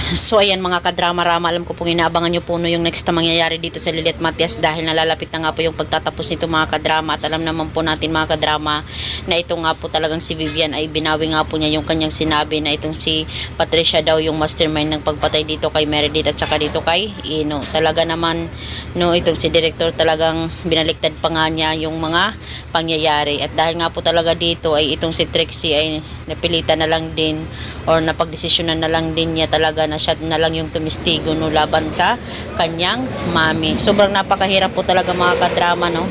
So ayan mga kadrama-rama, alam ko pong inaabangan nyo po no yung next na mangyayari dito sa Lilet Matias dahil nalalapit na nga po yung pagtatapos nito mga kadrama. At alam naman po natin mga kadrama na ito nga po talagang si Vivian ay binawi nga po niya yung kanyang sinabi na itong si Patricia daw yung mastermind ng pagpatay dito kay Meredith at saka dito kay Ino. Talaga naman no, itong si Director talagang binaliktad pa nga niya yung mga pangyayari. At dahil nga po talaga dito ay itong si Trixie ay napilitan na lang din or napagdesisyonan na lang din niya talaga na siya na lang yung tumistigo no laban sa kanyang mami. Sobrang napakahirap po talaga mga kadrama no.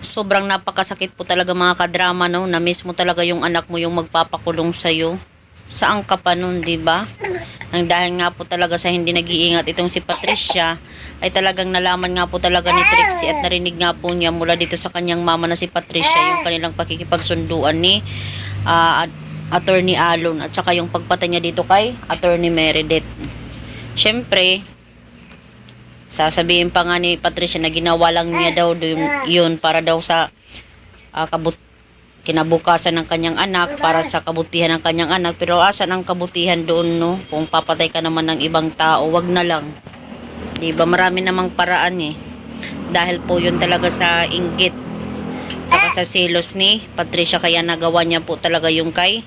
Sobrang napakasakit po talaga mga kadrama no na mismo talaga yung anak mo yung magpapakulong sa iyo. Saan ka pa nun, 'di ba? Nang dahil nga po talaga sa hindi nag-iingat itong si Patricia ay talagang nalaman nga po talaga ni Trixie at narinig nga po niya mula dito sa kanyang mama na si Patricia yung kanilang pakikipagsunduan ni Attorney Alon at saka yung pagpatay niya dito kay Attorney Meredith. Syempre, sasabihin pa nga ni Patricia na ginawa lang niya daw yun para daw sa kinabukasan ng kanyang anak, para sa kabutihan ng kanyang anak. Pero asan ang kabutihan doon no? Kung papatay ka naman ng ibang tao, wag na lang. Diba marami namang paraan eh. Dahil po yun talaga sa inggit saka sa selos ni Patricia kaya nagawa niya po talaga yung kay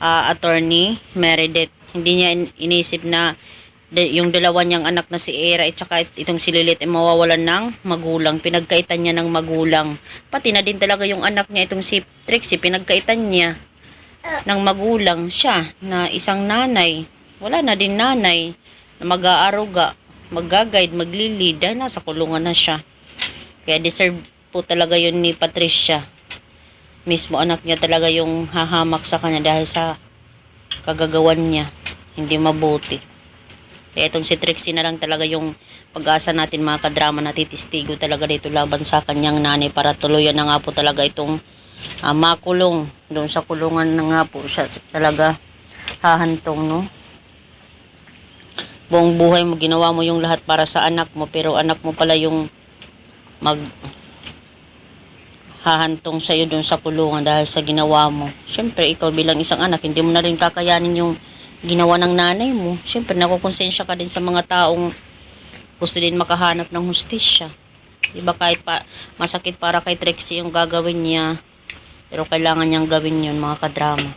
Attorney Meredith. Hindi niya inisip na yung dalawa niyang anak na si Era at saka itong si Lilit ay mawawalan ng magulang. Pinagkaitan niya ng magulang. Pati na din talaga yung anak niya itong si Trixie, pinagkaitan niya ng magulang siya na isang nanay. Wala na din nanay na mag-aaruga, mag-guide, maglilid dahil nasa kulungan na siya. Kaya deserve po talaga yun ni Patricia. Mismo anak niya talaga yung hahamak sa kanya dahil sa kagagawan niya. Hindi mabuti. Kaya itong si Trixie na lang talaga yung pag-asa natin mga kadrama na titistigo talaga dito laban sa kanyang nanay para tuluyan na nga po talaga itong makulong. Doon sa kulungan na nga po siya talaga hahantong no. Buong buhay mo ginawa mo yung lahat para sa anak mo pero anak mo pala yung hahantong sa iyo doon sa kulungan dahil sa ginawa mo. Siyempre, ikaw bilang isang anak, hindi mo na rin kakayanin yung ginawa ng nanay mo. Siyempre, nakukonsensya ka din sa mga taong gusto din makahanap ng hustisya. Diba kahit pa masakit para kay Trixie yung gagawin niya, pero kailangan niyang gawin yun mga kadrama.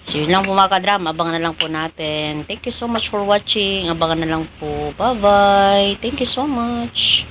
So, yun lang po mga kadrama. Abangan na lang po natin. Thank you so much for watching. Abangan na lang po. Bye-bye. Thank you so much.